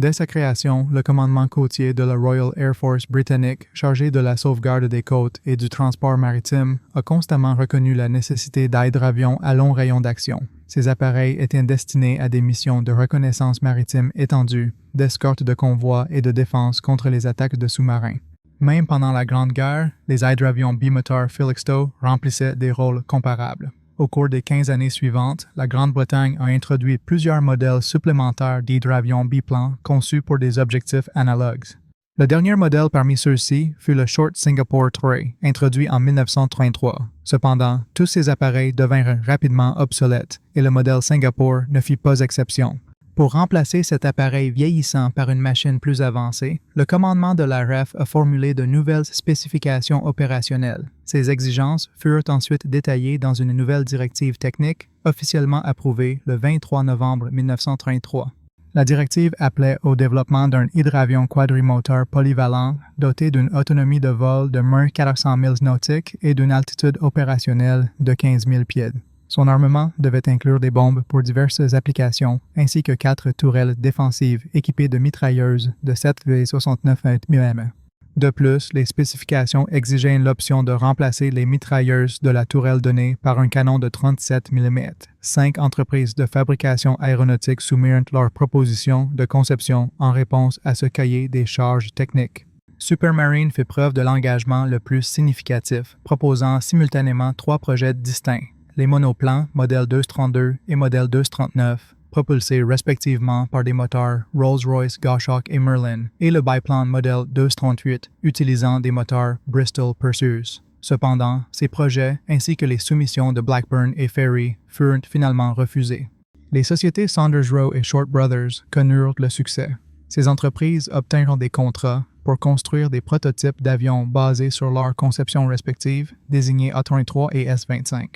Dès sa création, le commandement côtier de la Royal Air Force britannique, chargé de la sauvegarde des côtes et du transport maritime, a constamment reconnu la nécessité d'hydravions à long rayon d'action. Ces appareils étaient destinés à des missions de reconnaissance maritime étendue, d'escorte de convois et de défense contre les attaques de sous-marins. Même pendant la Grande Guerre, les hydravions bimoteurs Felixstowe remplissaient des rôles comparables. Au cours des 15 années suivantes, la Grande-Bretagne a introduit plusieurs modèles supplémentaires d'hydravions biplans conçus pour des objectifs analogues. Le dernier modèle parmi ceux-ci fut le Short Singapore Toray, introduit en 1933. Cependant, tous ces appareils devinrent rapidement obsolètes et le modèle Singapore ne fit pas exception. Pour remplacer cet appareil vieillissant par une machine plus avancée, le commandement de la RAF a formulé de nouvelles spécifications opérationnelles. Ces exigences furent ensuite détaillées dans une nouvelle directive technique, officiellement approuvée le 23 novembre 1933. La directive appelait au développement d'un hydravion quadrimoteur polyvalent doté d'une autonomie de vol de 1400 milles nautiques et d'une altitude opérationnelle de 15 000 pieds. Son armement devait inclure des bombes pour diverses applications, ainsi que 4 tourelles défensives équipées de mitrailleuses de 7,69 mm. De plus, les spécifications exigeaient l'option de remplacer les mitrailleuses de la tourelle donnée par un canon de 37 mm. 5 entreprises de fabrication aéronautique soumirent leurs propositions de conception en réponse à ce cahier des charges techniques. Supermarine fait preuve de l'engagement le plus significatif, proposant simultanément 3 projets distincts. Les monoplans, modèle 232 et modèle 239, propulsés respectivement par des moteurs Rolls-Royce, Goshawk et Merlin, et le biplan modèle 238, utilisant des moteurs Bristol Perseus. Cependant, ces projets, ainsi que les soumissions de Blackburn et Fairey, furent finalement refusés. Les sociétés Saunders Roe et Short Brothers connurent le succès. Ces entreprises obtinrent des contrats pour construire des prototypes d'avions basés sur leurs conceptions respectives, désignés A-33 et S-25.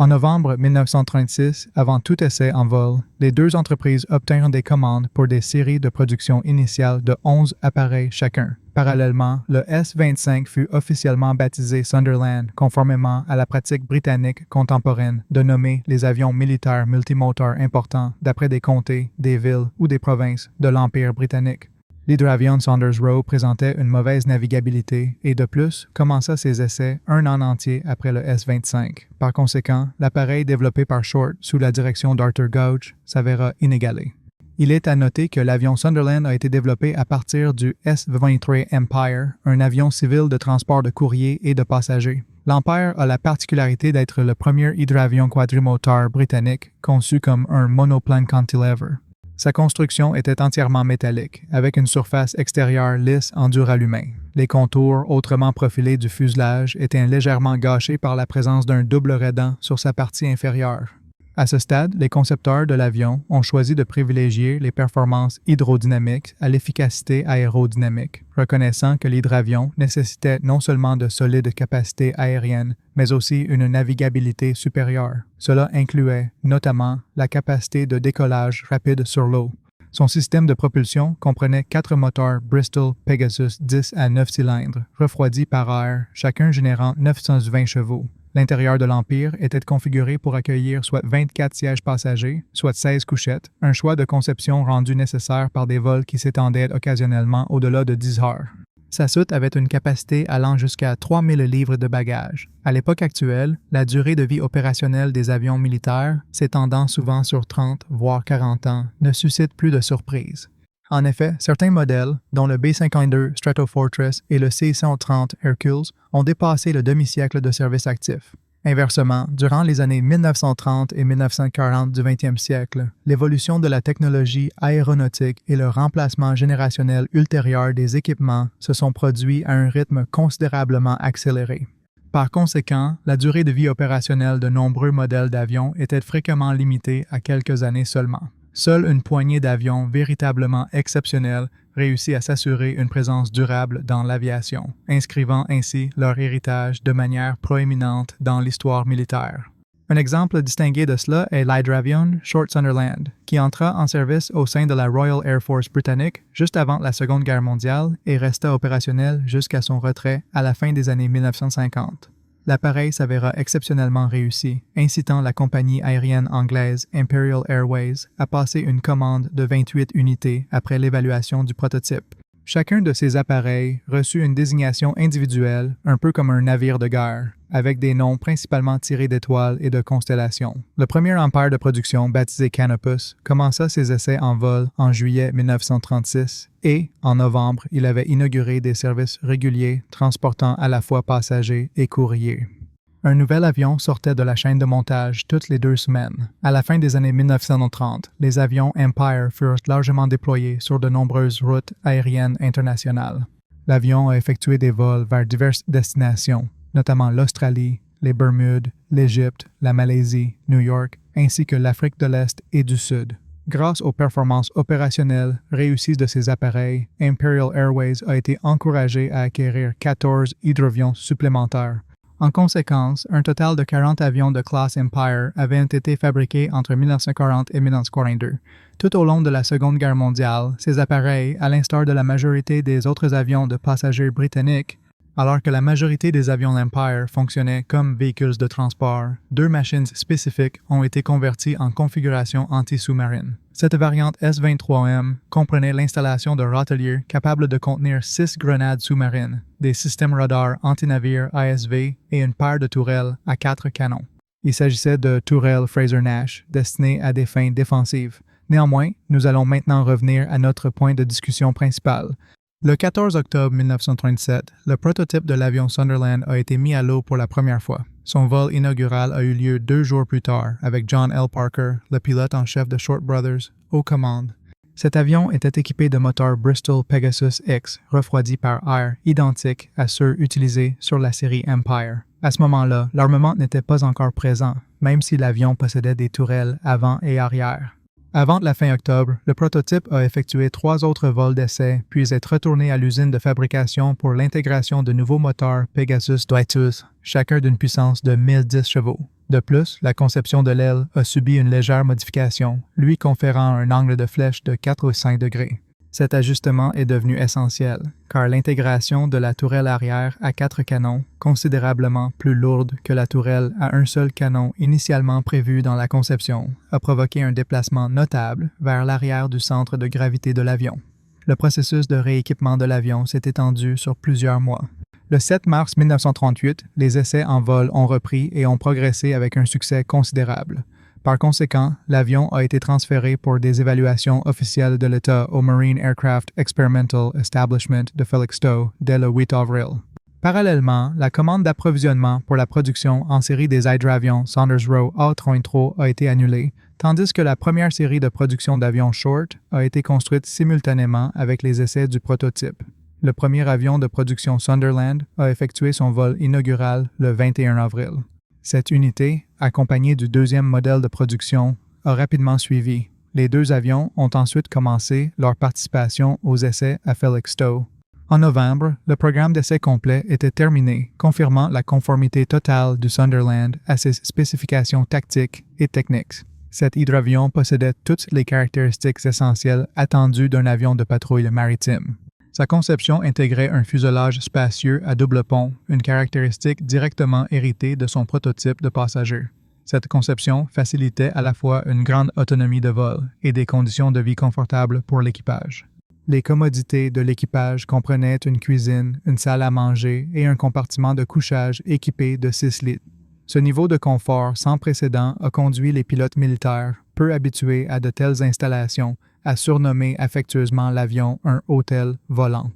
En novembre 1936, avant tout essai en vol, les 2 entreprises obtinrent des commandes pour des séries de production initiale de 11 appareils chacun. Parallèlement, le S-25 fut officiellement baptisé Sunderland, conformément à la pratique britannique contemporaine de nommer les avions militaires multimoteurs importants d'après des comtés, des villes ou des provinces de l'Empire britannique. L'hydravion Saunders Roe présentait une mauvaise navigabilité et de plus commença ses essais un an entier après le S-25. Par conséquent, l'appareil développé par Short sous la direction d'Arthur Gouge s'avéra inégalé. Il est à noter que l'avion Sunderland a été développé à partir du S-23 Empire, un avion civil de transport de courrier et de passagers. L'Empire a la particularité d'être le premier hydravion quadrimoteur britannique conçu comme un monoplane cantilever. Sa construction était entièrement métallique, avec une surface extérieure lisse en duralumin. Les contours autrement profilés du fuselage étaient légèrement gâchés par la présence d'un double raidant sur sa partie inférieure. À ce stade, les concepteurs de l'avion ont choisi de privilégier les performances hydrodynamiques à l'efficacité aérodynamique, reconnaissant que l'hydravion nécessitait non seulement de solides capacités aériennes, mais aussi une navigabilité supérieure. Cela incluait notamment la capacité de décollage rapide sur l'eau. Son système de propulsion comprenait 4 moteurs Bristol Pegasus 10 à 9 cylindres, refroidis par air, chacun générant 920 chevaux. L'intérieur de l'Empire était configuré pour accueillir soit 24 sièges passagers, soit 16 couchettes, un choix de conception rendu nécessaire par des vols qui s'étendaient occasionnellement au-delà de 10 heures. Sa soute avait une capacité allant jusqu'à 3000 livres de bagages. À l'époque actuelle, la durée de vie opérationnelle des avions militaires, s'étendant souvent sur 30 voire 40 ans, ne suscite plus de surprise. En effet, certains modèles, dont le B-52 Stratofortress et le C-130 Hercules, ont dépassé le demi-siècle de service actif. Inversement, durant les années 1930 et 1940 du 20e siècle, l'évolution de la technologie aéronautique et le remplacement générationnel ultérieur des équipements se sont produits à un rythme considérablement accéléré. Par conséquent, la durée de vie opérationnelle de nombreux modèles d'avions était fréquemment limitée à quelques années seulement. Seule une poignée d'avions véritablement exceptionnels réussit à s'assurer une présence durable dans l'aviation, inscrivant ainsi leur héritage de manière proéminente dans l'histoire militaire. Un exemple distingué de cela est l'hydravion Short Sunderland, qui entra en service au sein de la Royal Air Force britannique juste avant la Seconde Guerre mondiale et resta opérationnel jusqu'à son retrait à la fin des années 1950. l'appareil s'avéra exceptionnellement réussi, incitant la compagnie aérienne anglaise Imperial Airways à passer une commande de 28 unités après l'évaluation du prototype. Chacun de ces appareils reçut une désignation individuelle, un peu comme un navire de guerre, avec des noms principalement tirés d'étoiles et de constellations. Le premier Empire de production, baptisé Canopus, commença ses essais en vol en juillet 1936 et, en novembre, il avait inauguré des services réguliers transportant à la fois passagers et courriers. Un nouvel avion sortait de la chaîne de montage toutes les 2 semaines. À la fin des années 1930, les avions Empire furent largement déployés sur de nombreuses routes aériennes internationales. L'avion a effectué des vols vers diverses destinations, notamment l'Australie, les Bermudes, l'Égypte, la Malaisie, New York, ainsi que l'Afrique de l'Est et du Sud. Grâce aux performances opérationnelles réussies de ces appareils, Imperial Airways a été encouragé à acquérir 14 hydroavions supplémentaires. En conséquence, un total de 40 avions de classe Empire avaient été fabriqués entre 1940 et 1942. Tout au long de la Seconde Guerre mondiale, ces appareils, à l'instar de la majorité des autres avions de passagers britanniques, alors que la majorité des avions Empire fonctionnaient comme véhicules de transport, 2 machines spécifiques ont été converties en configuration anti-sous-marine. Cette variante S-23M comprenait l'installation de roteliers capables de contenir 6 grenades sous-marines, des systèmes radars anti-navires ASV et une paire de tourelles à 4 canons. Il s'agissait de tourelles Frazer-Nash destinées à des fins défensives. Néanmoins, nous allons maintenant revenir à notre point de discussion principal. Le 14 octobre 1937, le prototype de l'avion Sunderland a été mis à l'eau pour la première fois. Son vol inaugural a eu lieu 2 jours plus tard, avec John L. Parker, le pilote en chef de Short Brothers, aux commandes. Cet avion était équipé de moteurs Bristol Pegasus X refroidis par air identiques à ceux utilisés sur la série Empire. À ce moment-là, l'armement n'était pas encore présent, même si l'avion possédait des tourelles avant et arrière. Avant la fin octobre, le prototype a effectué 3 autres vols d'essai, puis est retourné à l'usine de fabrication pour l'intégration de nouveaux moteurs Pegasus Doitus, chacun d'une puissance de 1010 chevaux. De plus, la conception de l'aile a subi une légère modification, lui conférant un angle de flèche de 4 ou 5 degrés. Cet ajustement est devenu essentiel, car l'intégration de la tourelle arrière à 4 canons, considérablement plus lourde que la tourelle à un seul canon initialement prévue dans la conception, a provoqué un déplacement notable vers l'arrière du centre de gravité de l'avion. Le processus de rééquipement de l'avion s'est étendu sur plusieurs mois. Le 7 mars 1938, les essais en vol ont repris et ont progressé avec un succès considérable. Par conséquent, l'avion a été transféré pour des évaluations officielles de l'État au Marine Aircraft Experimental Establishment de Felixstowe dès le 8 avril. Parallèlement, la commande d'approvisionnement pour la production en série des hydravions Saunders Roe A33 a été annulée, tandis que la première série de production d'avions Short a été construite simultanément avec les essais du prototype. Le premier avion de production Sunderland a effectué son vol inaugural le 21 avril. Cette unité, accompagnée du deuxième modèle de production, a rapidement suivi. Les 2 avions ont ensuite commencé leur participation aux essais à Felixstowe. En novembre, le programme d'essai complet était terminé, confirmant la conformité totale du Sunderland à ses spécifications tactiques et techniques. Cet hydravion possédait toutes les caractéristiques essentielles attendues d'un avion de patrouille maritime. Sa conception intégrait un fuselage spacieux à double pont, une caractéristique directement héritée de son prototype de passager. Cette conception facilitait à la fois une grande autonomie de vol et des conditions de vie confortables pour l'équipage. Les commodités de l'équipage comprenaient une cuisine, une salle à manger et un compartiment de couchage équipé de 6 lits. Ce niveau de confort sans précédent a conduit les pilotes militaires, peu habitués à de telles installations, à surnommer affectueusement l'avion un hôtel volant.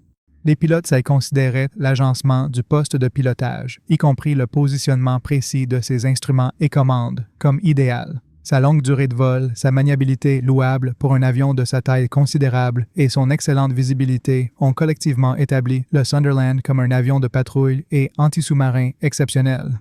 Les pilotes y considéraient l'agencement du poste de pilotage, y compris le positionnement précis de ses instruments et commandes, comme idéal. Sa longue durée de vol, sa maniabilité louable pour un avion de sa taille considérable et son excellente visibilité ont collectivement établi le Sunderland comme un avion de patrouille et anti-sous-marin exceptionnel.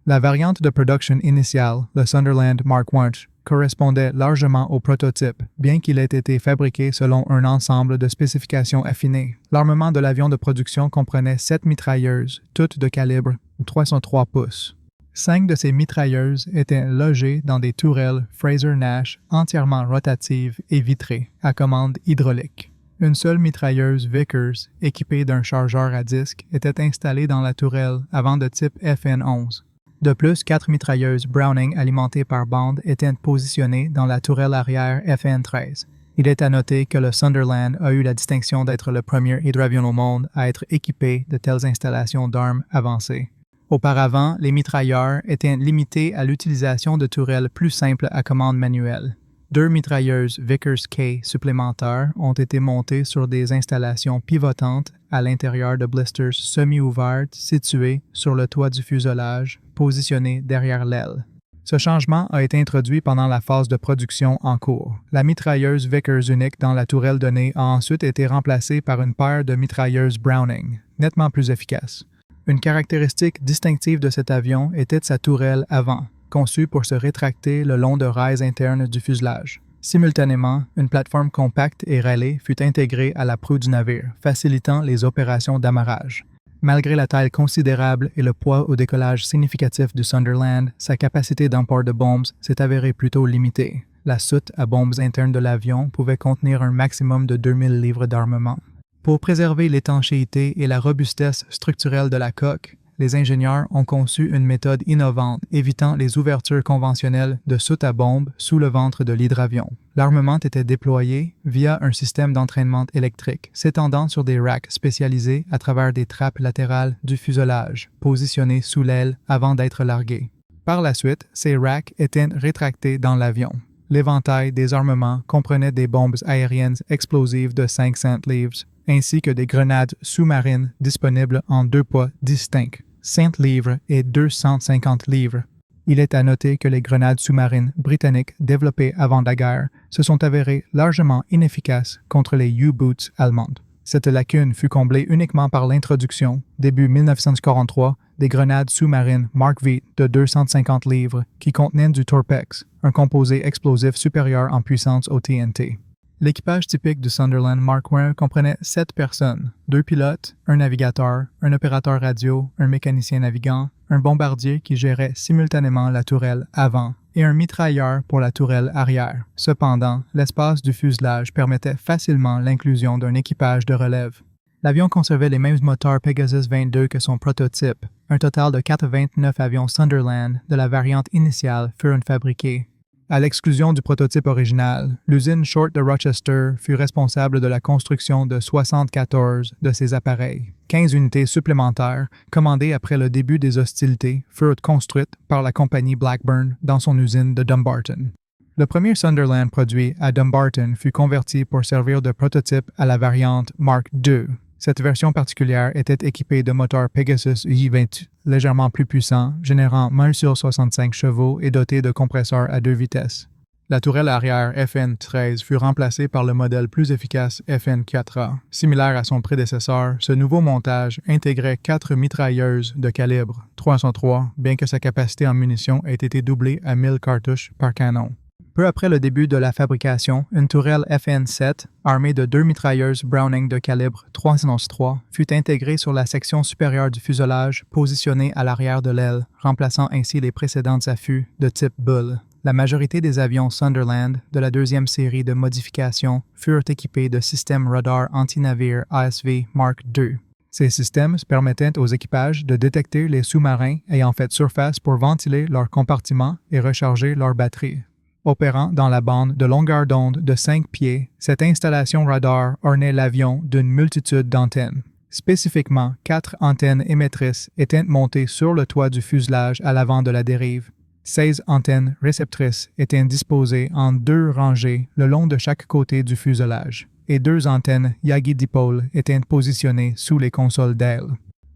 La variante de production initiale, le Sunderland Mark I, correspondait largement au prototype, bien qu'il ait été fabriqué selon un ensemble de spécifications affinées. L'armement de l'avion de production comprenait 7 mitrailleuses, toutes de calibre 303 pouces. 5 de ces mitrailleuses étaient logées dans des tourelles Frazer-Nash entièrement rotatives et vitrées, à commande hydraulique. Une seule mitrailleuse Vickers, équipée d'un chargeur à disque, était installée dans la tourelle avant de type FN-11, De plus, 4 mitrailleuses Browning alimentées par bande étaient positionnées dans la tourelle arrière FN-13. Il est à noter que le Sunderland a eu la distinction d'être le premier hydravion au monde à être équipé de telles installations d'armes avancées. Auparavant, les mitrailleurs étaient limités à l'utilisation de tourelles plus simples à commande manuelle. 2 mitrailleuses Vickers-K supplémentaires ont été montées sur des installations pivotantes à l'intérieur de blisters semi-ouvertes situées sur le toit du fuselage, positionnées derrière l'aile. Ce changement a été introduit pendant la phase de production en cours. La mitrailleuse Vickers unique dans la tourelle donnée a ensuite été remplacée par une paire de mitrailleuses Browning, nettement plus efficaces. Une caractéristique distinctive de cet avion était sa tourelle avant, conçue pour se rétracter le long de rails internes du fuselage. Simultanément, une plateforme compacte et râlée fut intégrée à la proue du navire, facilitant les opérations d'amarrage. Malgré la taille considérable et le poids au décollage significatif du Sunderland, sa capacité d'emport de bombes s'est avérée plutôt limitée. La soute à bombes internes de l'avion pouvait contenir un maximum de 2000 livres d'armement. Pour préserver l'étanchéité et la robustesse structurelle de la coque, les ingénieurs ont conçu une méthode innovante évitant les ouvertures conventionnelles de soute à bombes sous le ventre de l'hydravion. L'armement était déployé via un système d'entraînement électrique s'étendant sur des racks spécialisés à travers des trappes latérales du fuselage, positionnées sous l'aile avant d'être largués. Par la suite, ces racks étaient rétractés dans l'avion. L'éventail des armements comprenait des bombes aériennes explosives de 500 livres, ainsi que des grenades sous-marines disponibles en 2 poids distincts, 100 livres et 250 livres. Il est à noter que les grenades sous-marines britanniques développées avant la guerre se sont avérées largement inefficaces contre les U-boots allemandes. Cette lacune fut comblée uniquement par l'introduction, début 1943, des grenades sous-marines Mark V de 250 livres qui contenaient du Torpex, un composé explosif supérieur en puissance au TNT. L'équipage typique du Sunderland Mark I comprenait 7 personnes, 2 pilotes, un navigateur, un opérateur radio, un mécanicien navigant, un bombardier qui gérait simultanément la tourelle avant et un mitrailleur pour la tourelle arrière. Cependant, l'espace du fuselage permettait facilement l'inclusion d'un équipage de relève. L'avion conservait les mêmes moteurs Pegasus 22 que son prototype. Un total de 429 avions Sunderland de la variante initiale furent fabriqués. À l'exclusion du prototype original, l'usine Short de Rochester fut responsable de la construction de 74 de ces appareils. 15 unités supplémentaires, commandées après le début des hostilités, furent construites par la compagnie Blackburn dans son usine de Dumbarton. Le premier Sunderland produit à Dumbarton fut converti pour servir de prototype à la variante Mark II. Cette version particulière était équipée de moteurs Pegasus J-20 légèrement plus puissants, générant moins sur 65 chevaux et dotés de compresseurs à 2 vitesses. La tourelle arrière FN-13 fut remplacée par le modèle plus efficace FN-4A. Similaire à son prédécesseur, ce nouveau montage intégrait 4 mitrailleuses de calibre 303, bien que sa capacité en munitions ait été doublée à 1000 cartouches par canon. Peu après le début de la fabrication, une tourelle FN-7, armée de 2 mitrailleuses Browning de calibre 303, fut intégrée sur la section supérieure du fuselage, positionnée à l'arrière de l'aile, remplaçant ainsi les précédentes affûts de type Bull. La majorité des avions Sunderland de la deuxième série de modifications furent équipés de systèmes radar anti-navire ASV Mark II. Ces systèmes permettaient aux équipages de détecter les sous-marins ayant fait surface pour ventiler leurs compartiments et recharger leurs batteries. Opérant dans la bande de longueur d'onde de 5 pieds, cette installation radar ornait l'avion d'une multitude d'antennes. Spécifiquement, 4 antennes émettrices étaient montées sur le toit du fuselage à l'avant de la dérive. 16 antennes réceptrices étaient disposées en 2 rangées le long de chaque côté du fuselage, et 2 antennes Yagi dipôle étaient positionnées sous les consoles d'aile.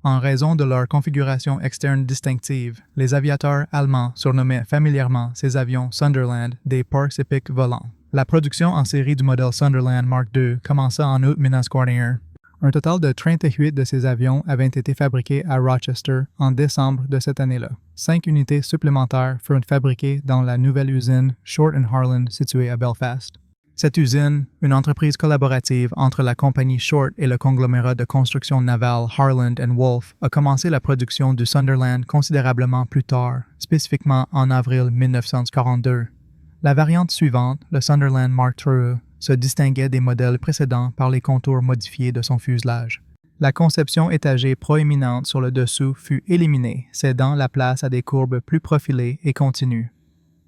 En raison de leur configuration externe distinctive, les aviateurs allemands surnommaient familièrement ces avions Sunderland des Parks épiques volants. La production en série du modèle Sunderland Mark II commença en août 1941. Un total de 38 de ces avions avaient été fabriqués à Rochester en décembre de cette année-là. 5 unités supplémentaires furent fabriquées dans la nouvelle usine Short & Harland située à Belfast. Cette usine, une entreprise collaborative entre la compagnie Short et le conglomérat de construction navale Harland & Wolff, a commencé la production du Sunderland considérablement plus tard, spécifiquement en avril 1942. La variante suivante, le Sunderland Mark II, se distinguait des modèles précédents par les contours modifiés de son fuselage. La conception étagée proéminente sur le dessous fut éliminée, cédant la place à des courbes plus profilées et continues.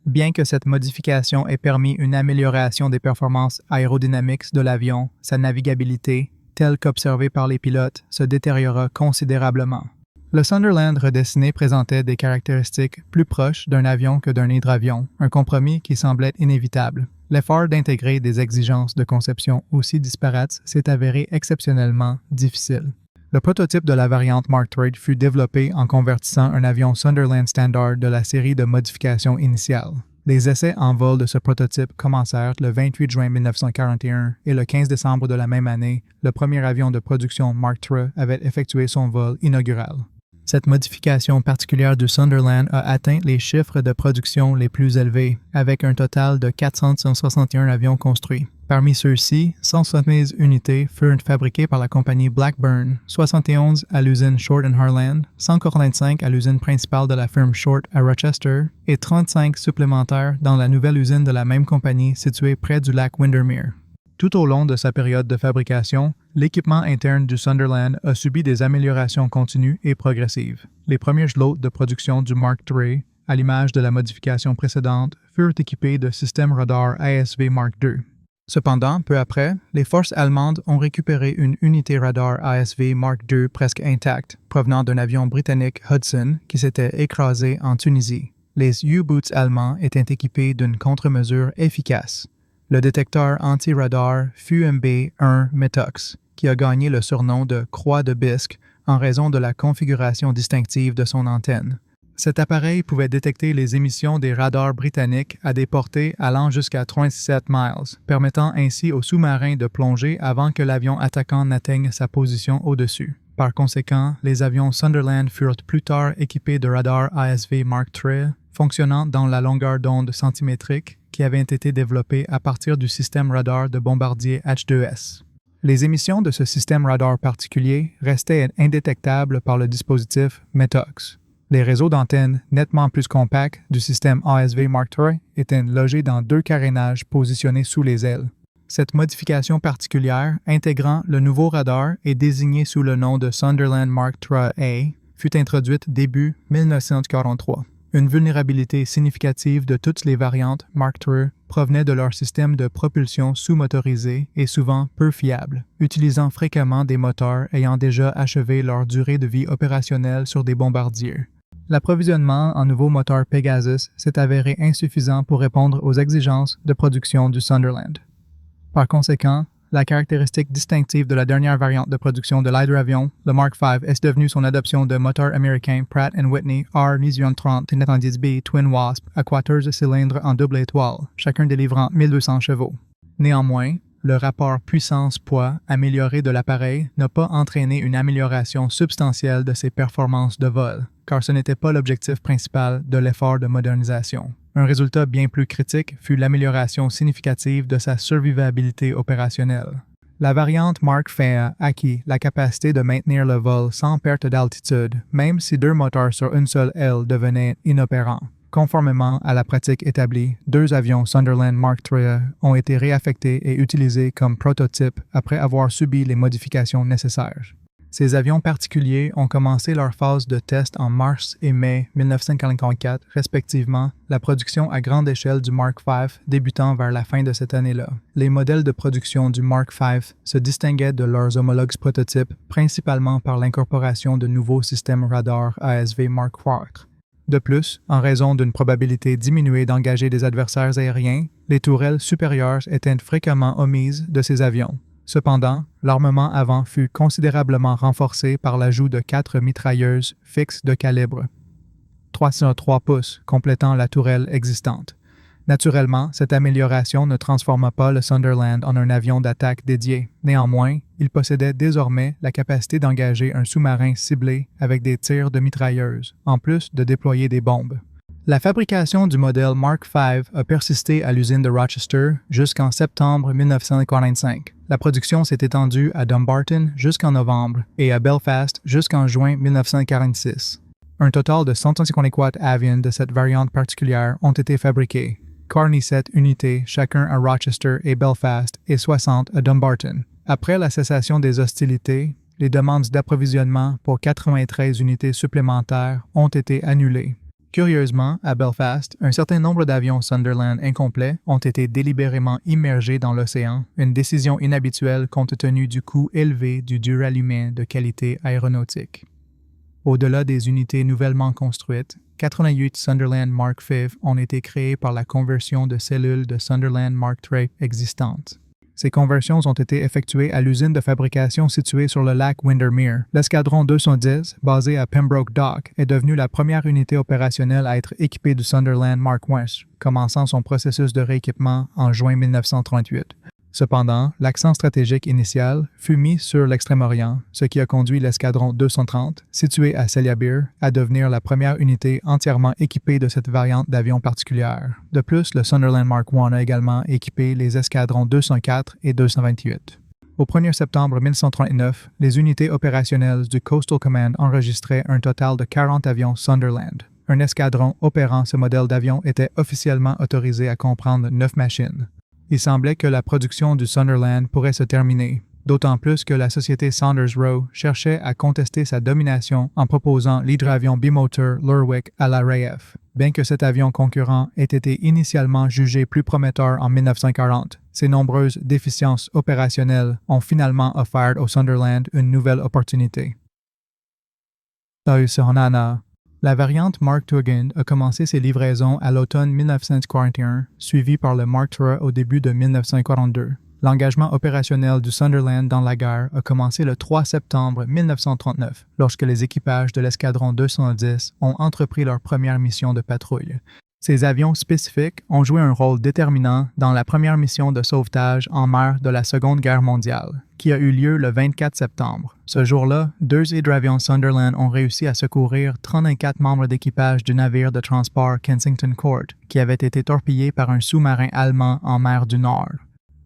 Bien que cette modification ait permis une amélioration des performances aérodynamiques de l'avion, sa navigabilité, telle qu'observée par les pilotes, se détériora considérablement. Le Sunderland redessiné présentait des caractéristiques plus proches d'un avion que d'un hydravion, un compromis qui semblait inévitable. L'effort d'intégrer des exigences de conception aussi disparates s'est avéré exceptionnellement difficile. Le prototype de la variante Mark III fut développé en convertissant un avion Sunderland Standard de la série de modifications initiales. Les essais en vol de ce prototype commencèrent le 28 juin 1941 et le 15 décembre de la même année, le premier avion de production Mark III avait effectué son vol inaugural. Cette modification particulière du Sunderland a atteint les chiffres de production les plus élevés, avec un total de 461 avions construits. Parmi ceux-ci, 170 unités furent fabriquées par la compagnie Blackburn, 71 à l'usine Short & Harland, 185 à l'usine principale de la firme Short à Rochester et 35 supplémentaires dans la nouvelle usine de la même compagnie située près du lac Windermere. Tout au long de sa période de fabrication, l'équipement interne du Sunderland a subi des améliorations continues et progressives. Les premiers lots de production du Mark III, à l'image de la modification précédente, furent équipés de systèmes radar ASV Mark II. Cependant, peu après, les forces allemandes ont récupéré une unité radar ASV Mark II presque intacte, provenant d'un avion britannique Hudson qui s'était écrasé en Tunisie. Les U-boots allemands étaient équipés d'une contre-mesure efficace. Le détecteur anti-radar FUMB-1 Metox, qui a gagné le surnom de « Croix de bisque » en raison de la configuration distinctive de son antenne. Cet appareil pouvait détecter les émissions des radars britanniques à des portées allant jusqu'à 37 miles, permettant ainsi aux sous-marins de plonger avant que l'avion attaquant n'atteigne sa position au-dessus. Par conséquent, les avions Sunderland furent plus tard équipés de radars ASV Mark III, fonctionnant dans la longueur d'onde centimétrique qui avait été développée à partir du système radar de bombardier H-2S. Les émissions de ce système radar particulier restaient indétectables par le dispositif Metox. Les réseaux d'antennes nettement plus compacts du système ASV Mark III étaient logés dans 2 carénages positionnés sous les ailes. Cette modification particulière, intégrant le nouveau radar et désignée sous le nom de Sunderland Mark III-A, fut introduite début 1943. Une vulnérabilité significative de toutes les variantes Mark III provenait de leur système de propulsion sous-motorisé et souvent peu fiable, utilisant fréquemment des moteurs ayant déjà achevé leur durée de vie opérationnelle sur des bombardiers. L'approvisionnement en nouveaux moteurs Pegasus s'est avéré insuffisant pour répondre aux exigences de production du Sunderland. Par conséquent, la caractéristique distinctive de la dernière variante de production de l'hydravion, le Mark V, est devenue son adoption de moteurs américains Pratt & Whitney R-30 T90B Twin Wasp à 14 cylindres en double étoile, chacun délivrant 1200 chevaux. Néanmoins, le rapport puissance-poids amélioré de l'appareil n'a pas entraîné une amélioration substantielle de ses performances de vol, car ce n'était pas l'objectif principal de l'effort de modernisation. Un résultat bien plus critique fut l'amélioration significative de sa survivabilité opérationnelle. La variante Mark V a acquis la capacité de maintenir le vol sans perte d'altitude, même si 2 moteurs sur une seule aile devenaient inopérants. Conformément à la pratique établie, 2 avions Sunderland Mark III ont été réaffectés et utilisés comme prototypes après avoir subi les modifications nécessaires. Ces avions particuliers ont commencé leur phase de test en mars et mai 1944, respectivement, la production à grande échelle du Mark V débutant vers la fin de cette année-là. Les modèles de production du Mark V se distinguaient de leurs homologues prototypes principalement par l'incorporation de nouveaux systèmes radar ASV Mark IV. De plus, en raison d'une probabilité diminuée d'engager des adversaires aériens, les tourelles supérieures étaient fréquemment omises de ces avions. Cependant, l'armement avant fut considérablement renforcé par l'ajout de 4 mitrailleuses fixes de calibre 303 pouces complétant la tourelle existante. Naturellement, cette amélioration ne transforma pas le Sunderland en un avion d'attaque dédié. Néanmoins, il possédait désormais la capacité d'engager un sous-marin ciblé avec des tirs de mitrailleuses, en plus de déployer des bombes. La fabrication du modèle Mark V a persisté à l'usine de Rochester jusqu'en septembre 1945. La production s'est étendue à Dumbarton jusqu'en novembre et à Belfast jusqu'en juin 1946. Un total de 154 avions de cette variante particulière ont été fabriqués, 47 unités chacun à Rochester et Belfast et 60 à Dumbarton. Après la cessation des hostilités, les demandes d'approvisionnement pour 93 unités supplémentaires ont été annulées. Curieusement, à Belfast, un certain nombre d'avions Sunderland incomplets ont été délibérément immergés dans l'océan, une décision inhabituelle compte tenu du coût élevé du duralumin de qualité aéronautique. Au-delà des unités nouvellement construites, 88 Sunderland Mark V ont été créées par la conversion de cellules de Sunderland Mark III existantes. Ces conversions ont été effectuées à l'usine de fabrication située sur le lac Windermere. L'escadron 210, basé à Pembroke Dock, est devenu la première unité opérationnelle à être équipée du Sunderland Mark I, commençant son processus de rééquipement en juin 1938. Cependant, l'accent stratégique initial fut mis sur l'Extrême-Orient, ce qui a conduit l'escadron 230, situé à Selyabeer, à devenir la première unité entièrement équipée de cette variante d'avion particulière. De plus, le Sunderland Mark I a également équipé les escadrons 204 et 228. Au 1er septembre 1939, les unités opérationnelles du Coastal Command enregistraient un total de 40 avions Sunderland. Un escadron opérant ce modèle d'avion était officiellement autorisé à comprendre 9 machines. Il semblait que la production du Sunderland pourrait se terminer, d'autant plus que la société Saunders Roe cherchait à contester sa domination en proposant l'hydravion bimoteur Lerwick à la RAF. Bien que cet avion concurrent ait été initialement jugé plus prometteur en 1940, ses nombreuses déficiences opérationnelles ont finalement offert au Sunderland une nouvelle opportunité. La variante Mark II a commencé ses livraisons à l'automne 1941, suivie par le Mark III au début de 1942. L'engagement opérationnel du Sunderland dans la guerre a commencé le 3 septembre 1939, lorsque les équipages de l'escadron 210 ont entrepris leur première mission de patrouille. Ces avions spécifiques ont joué un rôle déterminant dans la première mission de sauvetage en mer de la Seconde Guerre mondiale, qui a eu lieu le 24 septembre. Ce jour-là, 2 hydravions Sunderland ont réussi à secourir 34 membres d'équipage du navire de transport Kensington Court, qui avait été torpillé par un sous-marin allemand en mer du Nord.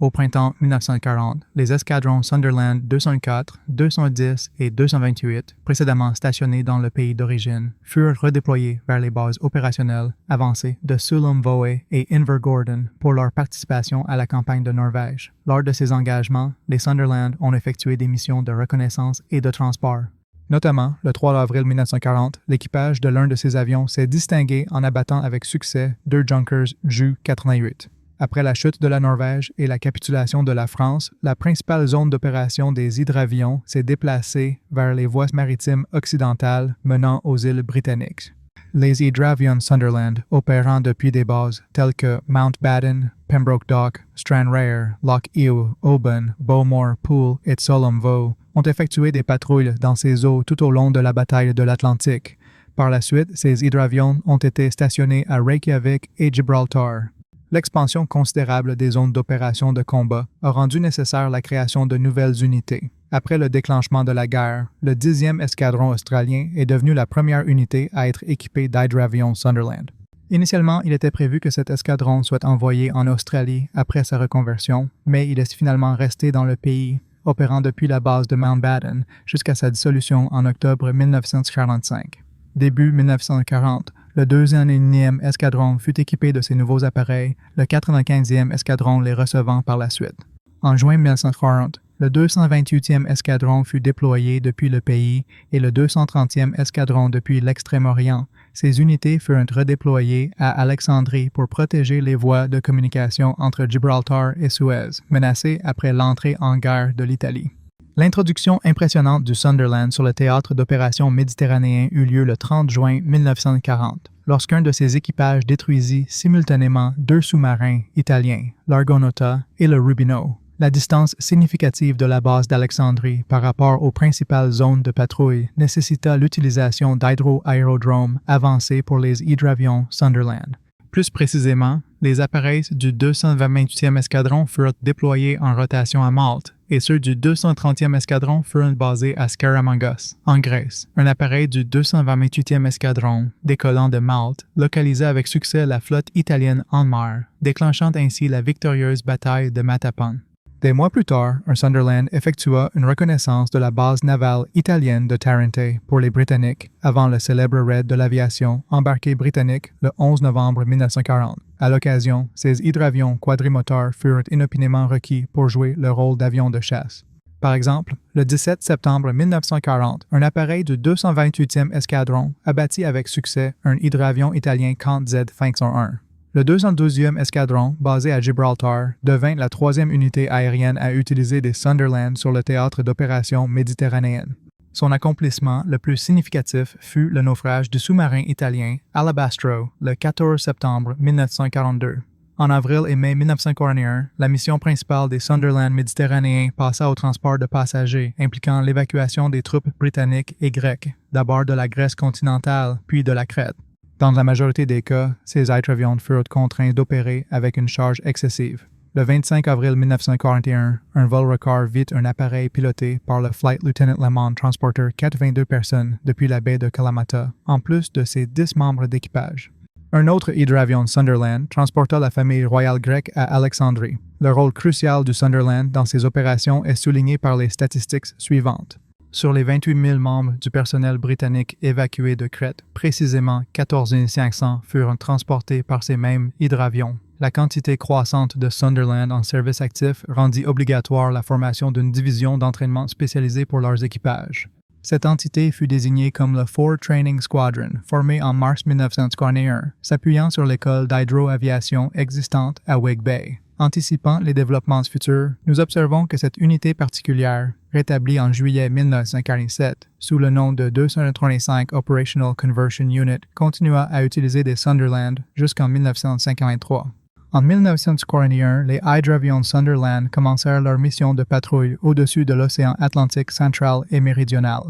Au printemps 1940, les escadrons Sunderland 204, 210 et 228, précédemment stationnés dans le pays d'origine, furent redéployés vers les bases opérationnelles avancées de Sullom-Voe et Invergordon pour leur participation à la campagne de Norvège. Lors de ces engagements, les Sunderland ont effectué des missions de reconnaissance et de transport. Notamment, le 3 avril 1940, l'équipage de l'un de ces avions s'est distingué en abattant avec succès 2 Junkers Ju-88. Après la chute de la Norvège et la capitulation de la France, la principale zone d'opération des hydravions s'est déplacée vers les voies maritimes occidentales menant aux îles britanniques. Les hydravions Sunderland, opérant depuis des bases telles que Mountbatten, Pembroke Dock, Stranraer, Loch Ewe, Oban, Bowmore, Poole et Sullom-Voe, ont effectué des patrouilles dans ces eaux tout au long de la bataille de l'Atlantique. Par la suite, ces hydravions ont été stationnés à Reykjavik et Gibraltar. L'expansion considérable des zones d'opération de combat a rendu nécessaire la création de nouvelles unités. Après le déclenchement de la guerre, le 10e escadron australien est devenu la première unité à être équipée d'hydravions Sunderland. Initialement, il était prévu que cet escadron soit envoyé en Australie après sa reconversion, mais il est finalement resté dans le pays, opérant depuis la base de Mountbatten jusqu'à sa dissolution en octobre 1945. Début 1940, le 201e escadron fut équipé de ces nouveaux appareils, le 95e escadron les recevant par la suite. En juin 1940, le 228e escadron fut déployé depuis le pays et le 230e escadron depuis l'Extrême-Orient. Ces unités furent redéployées à Alexandrie pour protéger les voies de communication entre Gibraltar et Suez, menacées après l'entrée en guerre de l'Italie. L'introduction impressionnante du Sunderland sur le théâtre d'opérations méditerranéen eut lieu le 30 juin 1940, lorsqu'un de ses équipages détruisit simultanément 2 sous-marins italiens, l'Argonauta et le Rubino. La distance significative de la base d'Alexandrie par rapport aux principales zones de patrouille nécessita l'utilisation d'hydro-aérodromes avancés pour les hydravions Sunderland. Plus précisément, les appareils du 228e escadron furent déployés en rotation à Malte et ceux du 230e escadron furent basés à Scaramangos, en Grèce. Un appareil du 228e escadron, décollant de Malte, localisa avec succès la flotte italienne en mer, déclenchant ainsi la victorieuse bataille de Matapan. Des mois plus tard, un Sunderland effectua une reconnaissance de la base navale italienne de Tarente pour les Britanniques avant le célèbre raid de l'aviation embarqué britannique le 11 novembre 1940. À l'occasion, ces hydravions quadrimoteurs furent inopinément requis pour jouer le rôle d'avions de chasse. Par exemple, le 17 septembre 1940, un appareil du 228e escadron abattit avec succès un hydravion italien Kant Z-501. Le 212e escadron, basé à Gibraltar, devint la troisième unité aérienne à utiliser des Sunderland sur le théâtre d'opérations méditerranéennes. Son accomplissement le plus significatif fut le naufrage du sous-marin italien Alabastro le 14 septembre 1942. En avril et mai 1941, la mission principale des Sunderland méditerranéens passa au transport de passagers, impliquant l'évacuation des troupes britanniques et grecques, d'abord de la Grèce continentale, puis de la Crète. Dans la majorité des cas, ces hydravions furent contraints d'opérer avec une charge excessive. Le 25 avril 1941, un vol record vit un appareil piloté par le Flight Lieutenant Lemon transporteur 82 personnes depuis la baie de Kalamata, en plus de ses 10 membres d'équipage. Un autre hydravion Sunderland transporta la famille royale grecque à Alexandrie. Le rôle crucial du Sunderland dans ces opérations est souligné par les statistiques suivantes. Sur les 28 000 membres du personnel britannique évacués de Crète, précisément 14 500 furent transportés par ces mêmes hydravions. La quantité croissante de Sunderland en service actif rendit obligatoire la formation d'une division d'entraînement spécialisée pour leurs équipages. Cette entité fut désignée comme le Fort Training Squadron, formé en mars 1941, s'appuyant sur l'école d'hydroaviation existante à Wake Bay. Anticipant les développements futurs, nous observons que cette unité particulière, rétablie en juillet 1947 sous le nom de 235 Operational Conversion Unit, continua à utiliser des Sunderland jusqu'en 1953. En 1941, les hydravions Sunderland commencèrent leur mission de patrouille au-dessus de l'océan Atlantique central et méridional.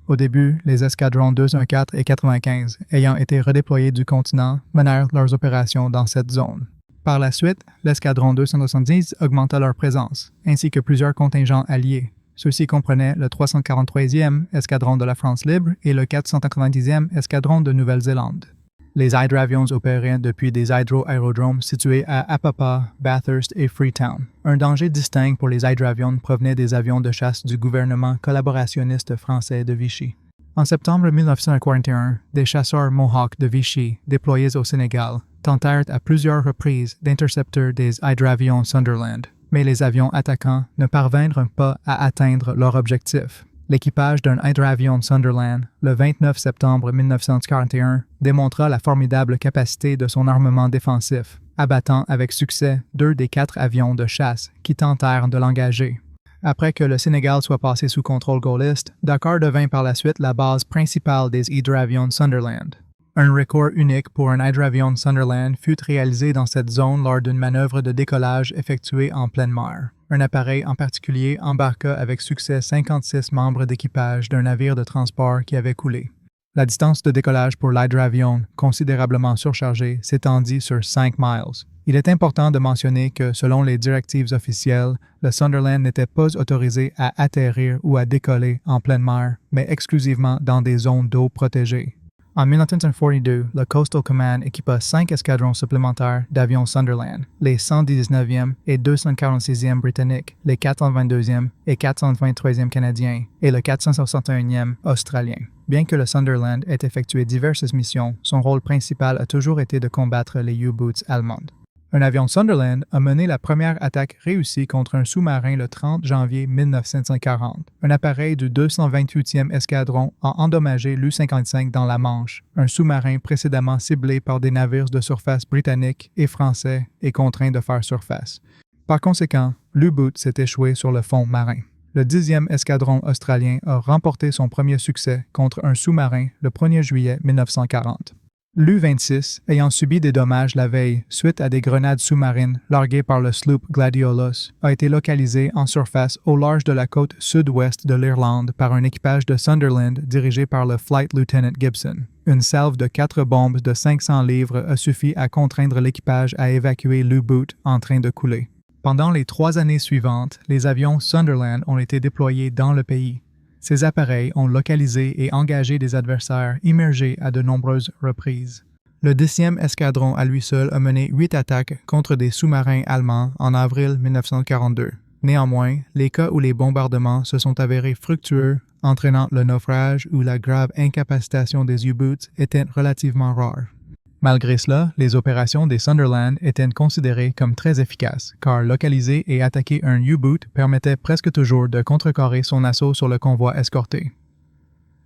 Au début, les escadrons 214 et 95, ayant été redéployés du continent, menèrent leurs opérations dans cette zone. Par la suite, l'escadron 270 augmenta leur présence, ainsi que plusieurs contingents alliés. Ceux-ci comprenaient le 343e escadron de la France libre et le 490e escadron de Nouvelle-Zélande. Les hydravions opéraient depuis des hydro-aérodromes situés à Apapa, Bathurst et Freetown. Un danger distinct pour les hydravions provenait des avions de chasse du gouvernement collaborationniste français de Vichy. En septembre 1941, des chasseurs Mohawk de Vichy, déployés au Sénégal, tentèrent à plusieurs reprises d'intercepter des hydravions Sunderland, mais les avions attaquants ne parvinrent pas à atteindre leur objectif. L'équipage d'un hydravion Sunderland, le 29 septembre 1941, démontra la formidable capacité de son armement défensif, abattant avec succès 2 des 4 avions de chasse qui tentèrent de l'engager. Après que le Sénégal soit passé sous contrôle gaulliste, Dakar devint par la suite la base principale des hydravions Sunderland. Un record unique pour un hydravion Sunderland fut réalisé dans cette zone lors d'une manœuvre de décollage effectuée en pleine mer. Un appareil en particulier embarqua avec succès 56 membres d'équipage d'un navire de transport qui avait coulé. La distance de décollage pour l'hydravion, considérablement surchargée, s'étendit sur 5 miles. Il est important de mentionner que, selon les directives officielles, le Sunderland n'était pas autorisé à atterrir ou à décoller en pleine mer, mais exclusivement dans des zones d'eau protégées. En 1942, le Coastal Command équipa 5 escadrons supplémentaires d'avions Sunderland, les 119e et 246e britanniques, les 422e et 423e canadiens et le 461e australien. Bien que le Sunderland ait effectué diverses missions, son rôle principal a toujours été de combattre les U-boots allemandes. Un avion Sunderland a mené la première attaque réussie contre un sous-marin le 30 janvier 1940. Un appareil du 228e escadron a endommagé l'U-55 dans la Manche, un sous-marin précédemment ciblé par des navires de surface britanniques et français et contraint de faire surface. Par conséquent, l'U-boot s'est échoué sur le fond marin. Le 10e escadron australien a remporté son premier succès contre un sous-marin le 1er juillet 1940. L'U-26, ayant subi des dommages la veille suite à des grenades sous-marines larguées par le sloop Gladiolus, a été localisé en surface au large de la côte sud-ouest de l'Irlande par un équipage de Sunderland dirigé par le Flight Lieutenant Gibson. Une salve de 4 bombes de 500 livres a suffi à contraindre l'équipage à évacuer l'U-boot en train de couler. Pendant les 3 années suivantes, les avions Sunderland ont été déployés dans le pays. Ces appareils ont localisé et engagé des adversaires immergés à de nombreuses reprises. Le 10e escadron à lui seul a mené 8 attaques contre des sous-marins allemands en avril 1942. Néanmoins, les cas où les bombardements se sont avérés fructueux, entraînant le naufrage ou la grave incapacitation des U-boots, étaient relativement rares. Malgré cela, les opérations des Sunderland étaient considérées comme très efficaces, car localiser et attaquer un U-boot permettait presque toujours de contrecarrer son assaut sur le convoi escorté.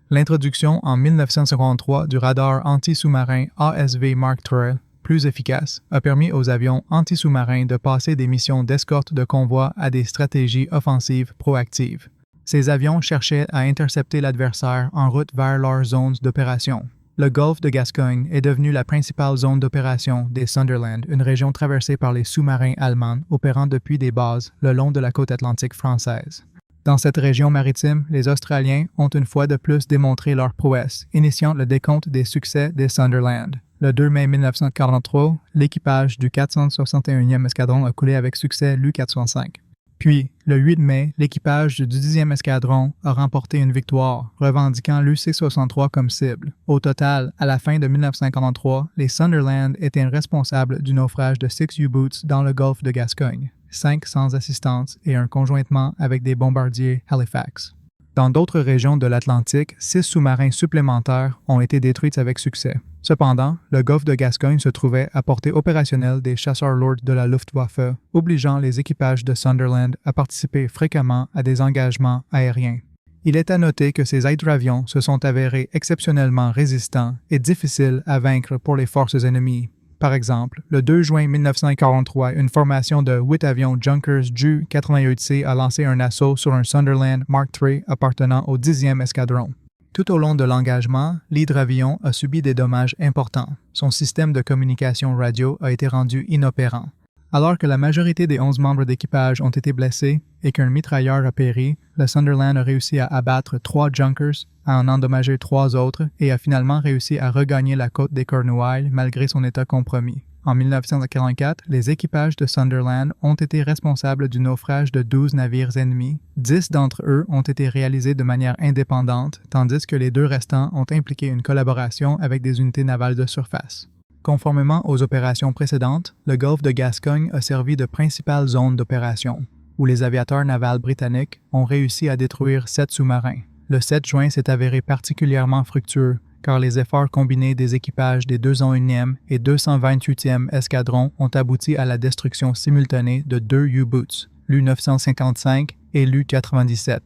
L'introduction en 1953 du radar anti-sous-marin ASV Mark III, plus efficace, a permis aux avions anti-sous-marins de passer des missions d'escorte de convoi à des stratégies offensives proactives. Ces avions cherchaient à intercepter l'adversaire en route vers leurs zones d'opération. Le golfe de Gascogne est devenu la principale zone d'opération des Sunderland, une région traversée par les sous-marins allemands opérant depuis des bases le long de la côte atlantique française. Dans cette région maritime, les Australiens ont une fois de plus démontré leur prouesse, initiant le décompte des succès des Sunderland. Le 2 mai 1943, l'équipage du 461e escadron a coulé avec succès l'U-405. Puis, le 8 mai, l'équipage du 10e escadron a remporté une victoire, revendiquant l'UC-63 comme cible. Au total, à la fin de 1943, les Sunderland étaient responsables du naufrage de 6 U-boats dans le golfe de Gascogne, 5 sans assistance et un conjointement avec des bombardiers Halifax. Dans d'autres régions de l'Atlantique, 6 sous-marins supplémentaires ont été détruits avec succès. Cependant, le golfe de Gascogne se trouvait à portée opérationnelle des chasseurs lourds de la Luftwaffe, obligeant les équipages de Sunderland à participer fréquemment à des engagements aériens. Il est à noter que ces hydravions se sont avérés exceptionnellement résistants et difficiles à vaincre pour les forces ennemies. Par exemple, le 2 juin 1943, une formation de 8 avions Junkers Ju-88C a lancé un assaut sur un Sunderland Mark III appartenant au 10e escadron. Tout au long de l'engagement, l'hydravion a subi des dommages importants. Son système de communication radio a été rendu inopérant. Alors que la majorité des 11 membres d'équipage ont été blessés et qu'un mitrailleur a péri, le Sunderland a réussi à abattre 3 Junkers, à en endommager 3 autres et a finalement réussi à regagner la côte des Cornouailles malgré son état compromis. En 1944, les équipages de Sunderland ont été responsables du naufrage de 12 navires ennemis. 10 d'entre eux ont été réalisés de manière indépendante, tandis que les 2 restants ont impliqué une collaboration avec des unités navales de surface. Conformément aux opérations précédentes, le golfe de Gascogne a servi de principale zone d'opération, où les aviateurs navals britanniques ont réussi à détruire 7 sous-marins. Le 7 juin s'est avéré particulièrement fructueux, car les efforts combinés des équipages des 201e et 228e escadrons ont abouti à la destruction simultanée de 2 U-boats, l'U-955 et l'U-97.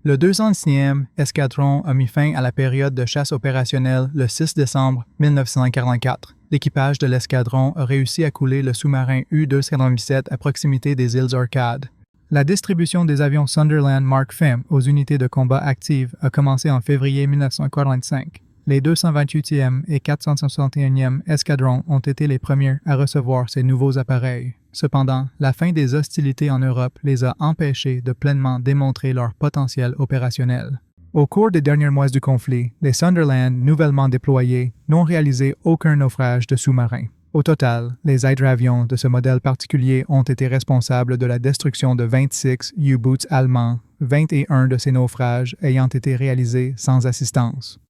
Le 206e escadron a mis fin à la période de chasse opérationnelle le 6 décembre 1944. L'équipage de l'escadron a réussi à couler le sous-marin U-297 à proximité des îles Orcades. La distribution des avions Sunderland Mark V aux unités de combat actives a commencé en février 1945. Les 228e et 461e escadrons ont été les premiers à recevoir ces nouveaux appareils. Cependant, la fin des hostilités en Europe les a empêchés de pleinement démontrer leur potentiel opérationnel. Au cours des derniers mois du conflit, les Sunderland nouvellement déployés n'ont réalisé aucun naufrage de sous-marins. Au total, les hydravions de ce modèle particulier ont été responsables de la destruction de 26 U-boats allemands, 21 de ces naufrages ayant été réalisés sans assistance.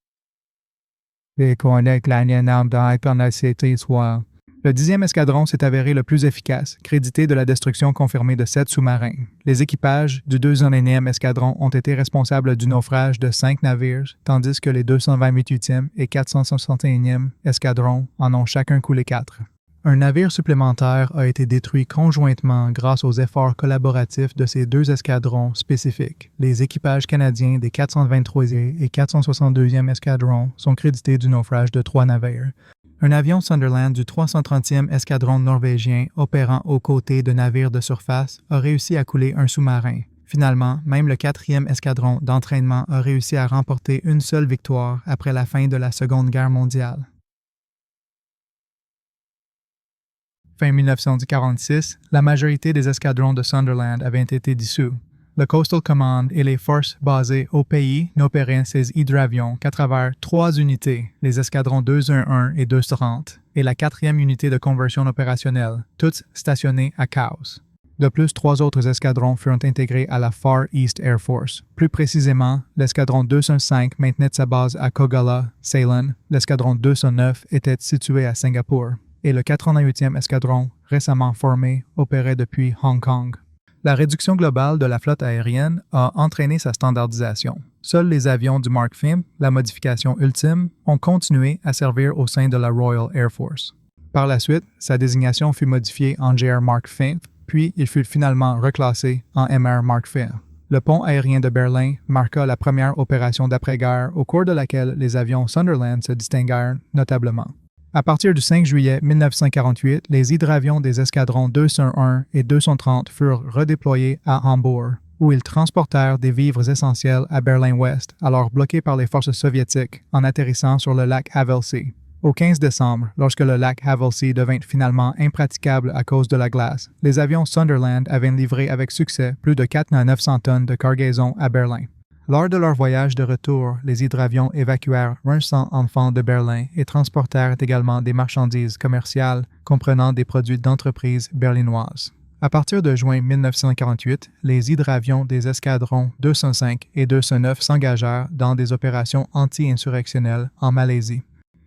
Le 10e escadron s'est avéré le plus efficace, crédité de la destruction confirmée de 7 sous-marins. Les équipages du 201e escadron ont été responsables du naufrage de 5 navires, tandis que les 228e et 461e escadrons en ont chacun coulé 4. Un navire supplémentaire a été détruit conjointement grâce aux efforts collaboratifs de ces 2 escadrons spécifiques. Les équipages canadiens des 423e et 462e escadrons sont crédités du naufrage de 3 navires. Un avion Sunderland du 330e escadron norvégien opérant aux côtés de navires de surface a réussi à couler un sous-marin. Finalement, même le 4e escadron d'entraînement a réussi à remporter une seule victoire après la fin de la Seconde Guerre mondiale. Fin 1946, la majorité des escadrons de Sunderland avaient été dissous. Le Coastal Command et les forces basées au pays n'opéraient ces hydravions qu'à travers 3 unités, les escadrons 211 et 230, et la 4e unité de conversion opérationnelle, toutes stationnées à Cowes. De plus, 3 autres escadrons furent intégrés à la Far East Air Force. Plus précisément, l'escadron 205 maintenait sa base à Kogala, Ceylon, l'escadron 209 était situé à Singapour, et le 88e escadron, récemment formé, opérait depuis Hong Kong. La réduction globale de la flotte aérienne a entraîné sa standardisation. Seuls les avions du Mark V, la modification ultime, ont continué à servir au sein de la Royal Air Force. Par la suite, sa désignation fut modifiée en JR Mark V, puis il fut finalement reclassé en MR Mark V. Le pont aérien de Berlin marqua la première opération d'après-guerre au cours de laquelle les avions Sunderland se distinguèrent notablement. À partir du 5 juillet 1948, les hydravions des escadrons 201 et 230 furent redéployés à Hambourg, où ils transportèrent des vivres essentiels à Berlin-Ouest, alors bloqués par les forces soviétiques, en atterrissant sur le lac Havelsee. Au 15 décembre, lorsque le lac Havelsee devint finalement impraticable à cause de la glace, les avions Sunderland avaient livré avec succès plus de 4 à 900 tonnes de cargaison à Berlin. Lors de leur voyage de retour, les hydravions évacuèrent 100 enfants de Berlin et transportèrent également des marchandises commerciales comprenant des produits d'entreprises berlinoises. À partir de juin 1948, les hydravions des escadrons 205 et 209 s'engagèrent dans des opérations anti-insurrectionnelles en Malaisie.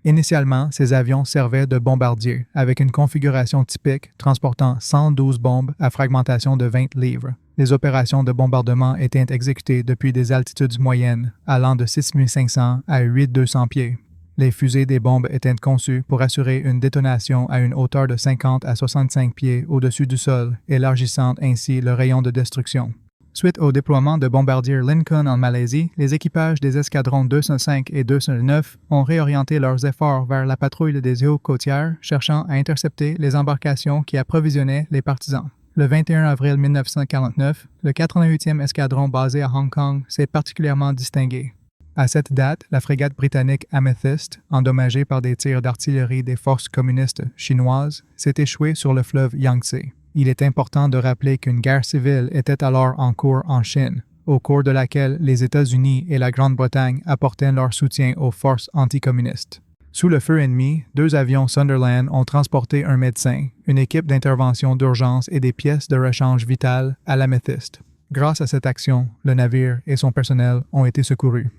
Initialement, ces avions servaient de bombardiers, avec une configuration typique transportant 112 bombes à fragmentation de 20 livres. Les opérations de bombardement étaient exécutées depuis des altitudes moyennes, allant de 6500 à 8200 pieds. Les fusées des bombes étaient conçues pour assurer une détonation à une hauteur de 50 à 65 pieds au-dessus du sol, élargissant ainsi le rayon de destruction. Suite au déploiement de bombardiers Lincoln en Malaisie, les équipages des escadrons 205 et 209 ont réorienté leurs efforts vers la patrouille des eaux côtières, cherchant à intercepter les embarcations qui approvisionnaient les partisans. Le 21 avril 1949, le 88e escadron basé à Hong Kong s'est particulièrement distingué. À cette date, la frégate britannique Amethyst, endommagée par des tirs d'artillerie des forces communistes chinoises, s'est échouée sur le fleuve Yangtze. Il est important de rappeler qu'une guerre civile était alors en cours en Chine, au cours de laquelle les États-Unis et la Grande-Bretagne apportaient leur soutien aux forces anticommunistes. Sous le feu ennemi, 2 avions Sunderland ont transporté un médecin, une équipe d'intervention d'urgence et des pièces de rechange vitales à l'Amethyst. Grâce à cette action, le navire et son personnel ont été secourus.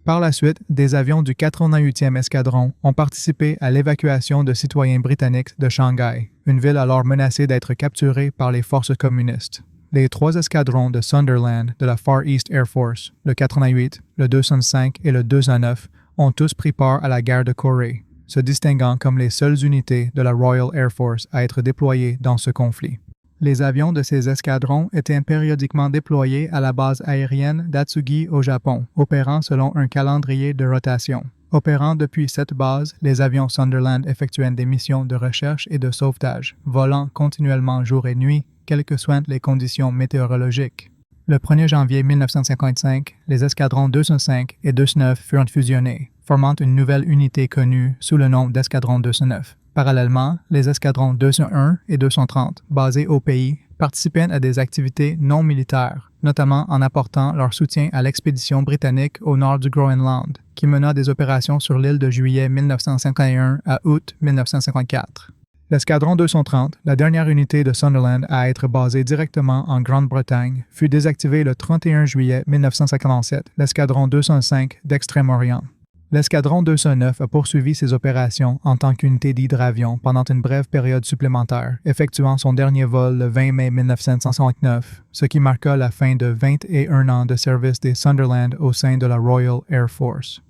Par la suite, des avions du 88e escadron ont participé à l'évacuation de citoyens britanniques de Shanghai, une ville alors menacée d'être capturée par les forces communistes. Les 3 escadrons de Sunderland de la Far East Air Force, le 88, le 205 et le 209, ont tous pris part à la guerre de Corée, se distinguant comme les seules unités de la Royal Air Force à être déployées dans ce conflit. Les avions de ces escadrons étaient périodiquement déployés à la base aérienne d'Atsugi au Japon, opérant selon un calendrier de rotation. Opérant depuis cette base, les avions Sunderland effectuaient des missions de recherche et de sauvetage, volant continuellement jour et nuit, quelles que soient les conditions météorologiques. Le 1er janvier 1955, les escadrons 205 et 209 furent fusionnés, formant une nouvelle unité connue sous le nom d'escadron 209. Parallèlement, les escadrons 201 et 230, basés au pays, participaient à des activités non militaires, notamment en apportant leur soutien à l'expédition britannique au nord du Groenland, qui mena des opérations sur l'île de juillet 1951 à août 1954. L'escadron 230, la dernière unité de Sunderland à être basée directement en Grande-Bretagne, fut désactivé le 31 juillet 1957, l'escadron 205 d'Extrême-Orient. L'escadron 209 a poursuivi ses opérations en tant qu'unité d'hydravion pendant une brève période supplémentaire, effectuant son dernier vol le 20 mai 1959, ce qui marqua la fin de 21 ans de service des Sunderland au sein de la Royal Air Force.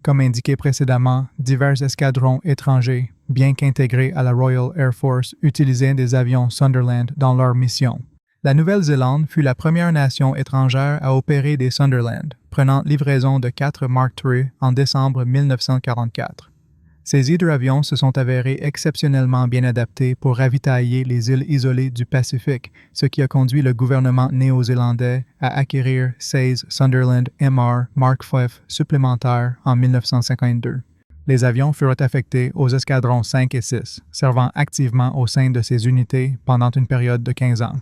Comme indiqué précédemment, divers escadrons étrangers, bien qu'intégrés à la Royal Air Force, utilisaient des avions Sunderland dans leurs missions. La Nouvelle-Zélande fut la première nation étrangère à opérer des Sunderland, prenant livraison de 4 Mark III en décembre 1944. Ces hydravions se sont avérés exceptionnellement bien adaptés pour ravitailler les îles isolées du Pacifique, ce qui a conduit le gouvernement néo-zélandais à acquérir 16 Sunderland MR Mark V supplémentaires en 1952. Les avions furent affectés aux escadrons 5 et 6, servant activement au sein de ces unités pendant une période de 15 ans.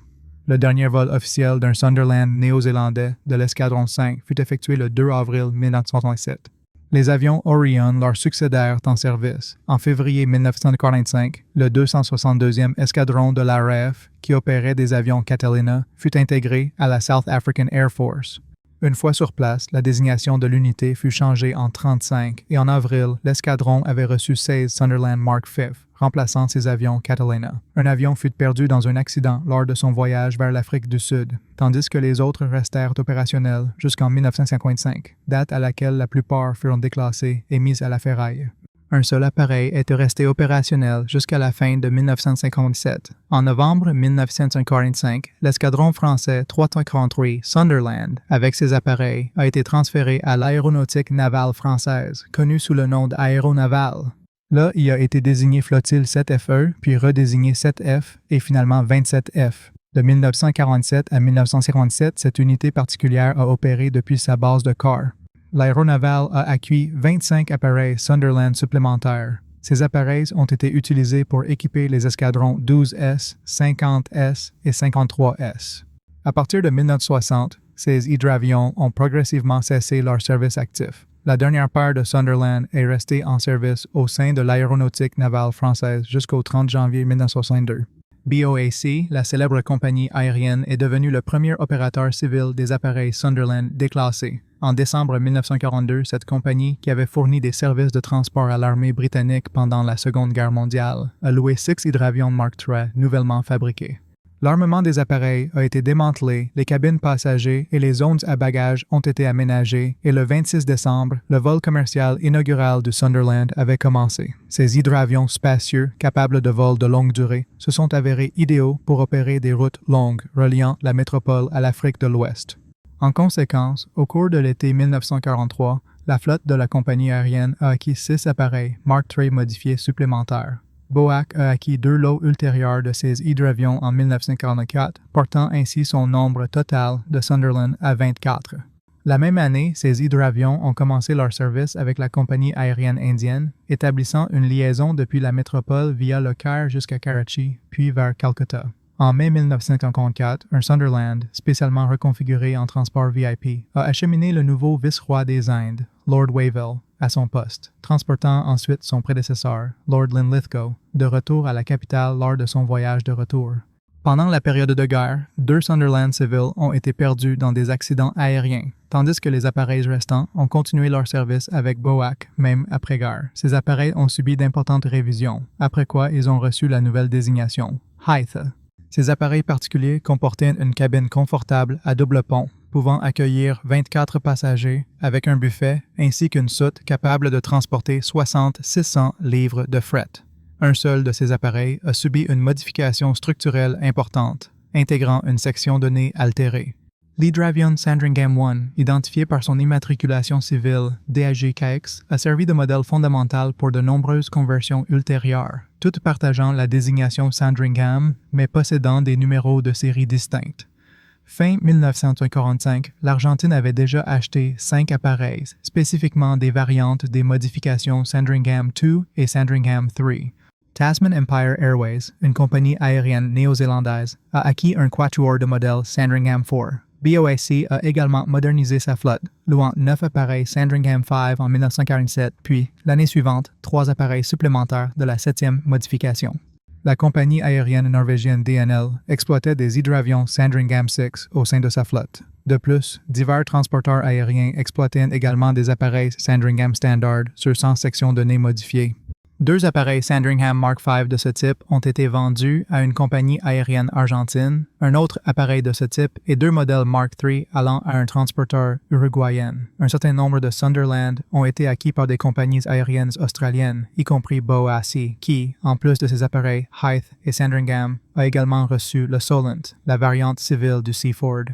Le dernier vol officiel d'un Sunderland néo-zélandais de l'escadron 5 fut effectué le 2 avril 1967. Les avions Orion leur succédèrent en service. En février 1945, le 262e escadron de l'ARF, qui opérait des avions Catalina, fut intégré à la South African Air Force. Une fois sur place, la désignation de l'unité fut changée en 35 et en avril, l'escadron avait reçu 16 Sunderland Mark V, remplaçant ses avions Catalina. Un avion fut perdu dans un accident lors de son voyage vers l'Afrique du Sud, tandis que les autres restèrent opérationnels jusqu'en 1955, date à laquelle la plupart furent déclassés et mis à la ferraille. Un seul appareil était resté opérationnel jusqu'à la fin de 1957. En novembre 1945, l'escadron français 343 Sunderland, avec ses appareils, a été transféré à l'aéronautique navale française, connue sous le nom d'Aéronaval. Là, il a été désigné flottille 7FE, puis redésigné 7F et finalement 27F. De 1947 à 1957, cette unité particulière a opéré depuis sa base de Carr. L'Aéronaval a acquis 25 appareils Sunderland supplémentaires. Ces appareils ont été utilisés pour équiper les escadrons 12S, 50S et 53S. À partir de 1960, ces hydravions ont progressivement cessé leur service actif. La dernière paire de Sunderland est restée en service au sein de l'aéronautique navale française jusqu'au 30 janvier 1962. BOAC, la célèbre compagnie aérienne, est devenue le premier opérateur civil des appareils Sunderland déclassés. En décembre 1942, cette compagnie, qui avait fourni des services de transport à l'armée britannique pendant la Seconde Guerre mondiale, a loué 6 hydravions Mark III nouvellement fabriqués. L'armement des appareils a été démantelé, les cabines passagers et les zones à bagages ont été aménagées et le 26 décembre, le vol commercial inaugural du Sunderland avait commencé. Ces hydravions spacieux, capables de vols de longue durée, se sont avérés idéaux pour opérer des routes longues reliant la métropole à l'Afrique de l'Ouest. En conséquence, au cours de l'été 1943, la flotte de la compagnie aérienne a acquis 6 appareils Mark III modifiés supplémentaires. BOAC a acquis 2 lots ultérieurs de ces hydravions en 1944, portant ainsi son nombre total de Sunderland à 24. La même année, ces hydravions ont commencé leur service avec la compagnie aérienne indienne, établissant une liaison depuis la métropole via le Caire jusqu'à Karachi, puis vers Calcutta. En mai 1954, un Sunderland, spécialement reconfiguré en transport VIP, a acheminé le nouveau vice-roi des Indes, Lord Wavell, à son poste, transportant ensuite son prédécesseur, Lord Linlithgow, de retour à la capitale lors de son voyage de retour. Pendant la période de guerre, 2 Sunderland civils ont été perdus dans des accidents aériens, tandis que les appareils restants ont continué leur service avec BOAC, même après-guerre. Ces appareils ont subi d'importantes révisions, après quoi ils ont reçu la nouvelle désignation, HITHA. Ces appareils particuliers comportaient une cabine confortable à double pont, pouvant accueillir 24 passagers avec un buffet ainsi qu'une soute capable de transporter 600 livres de fret. Un seul de ces appareils a subi une modification structurelle importante, intégrant une section de nez altérée. L'hydravion Sandringham 1, identifié par son immatriculation civile DAG-KX, a servi de modèle fondamental pour de nombreuses conversions ultérieures, toutes partageant la désignation Sandringham, mais possédant des numéros de série distincts. Fin 1945, l'Argentine avait déjà acheté 5 appareils, spécifiquement des variantes des modifications Sandringham 2 et Sandringham 3. Tasman Empire Airways, une compagnie aérienne néo-zélandaise, a acquis un quatuor de modèle Sandringham 4. BOAC a également modernisé sa flotte, louant 9 appareils Sandringham 5 en 1947, puis, l'année suivante, 3 appareils supplémentaires de la 7e modification. La compagnie aérienne norvégienne DNL exploitait des hydravions Sandringham 6 au sein de sa flotte. De plus, divers transporteurs aériens exploitaient également des appareils Sandringham Standard sur 100 sections de nez modifiées. 2 appareils Sandringham Mark V de ce type ont été vendus à une compagnie aérienne argentine, un autre appareil de ce type et 2 modèles Mark III allant à un transporteur uruguayen. Un certain nombre de Sunderland ont été acquis par des compagnies aériennes australiennes, y compris BOAC, qui, en plus de ses appareils Hythe et Sandringham, a également reçu le Solent, la variante civile du Seaford.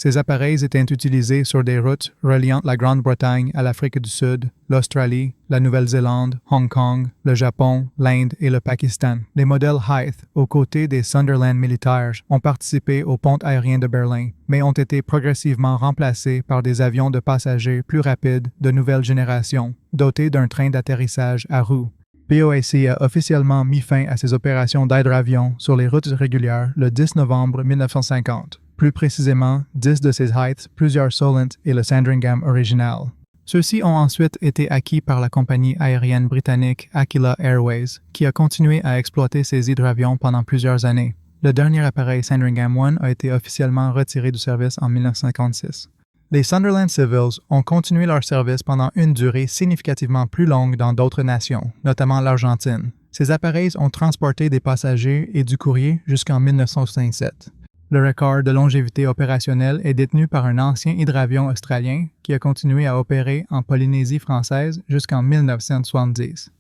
Ces appareils étaient utilisés sur des routes reliant la Grande-Bretagne à l'Afrique du Sud, l'Australie, la Nouvelle-Zélande, Hong Kong, le Japon, l'Inde et le Pakistan. Les modèles Hythe, aux côtés des Sunderland militaires, ont participé au pont aérien de Berlin, mais ont été progressivement remplacés par des avions de passagers plus rapides de nouvelle génération, dotés d'un train d'atterrissage à roues. BOAC a officiellement mis fin à ses opérations d'hydravion sur les routes régulières le 10 novembre 1950. Plus précisément, 10 de ces Hythes, plusieurs Solent et le Sandringham original. Ceux-ci ont ensuite été acquis par la compagnie aérienne britannique Aquila Airways, qui a continué à exploiter ces hydravions pendant plusieurs années. Le dernier appareil Sandringham 1 a été officiellement retiré du service en 1956. Les Sunderland Civils ont continué leur service pendant une durée significativement plus longue dans d'autres nations, notamment l'Argentine. Ces appareils ont transporté des passagers et du courrier jusqu'en 1967. Le record de longévité opérationnelle est détenu par un ancien hydravion australien qui a continué à opérer en Polynésie française jusqu'en 1970.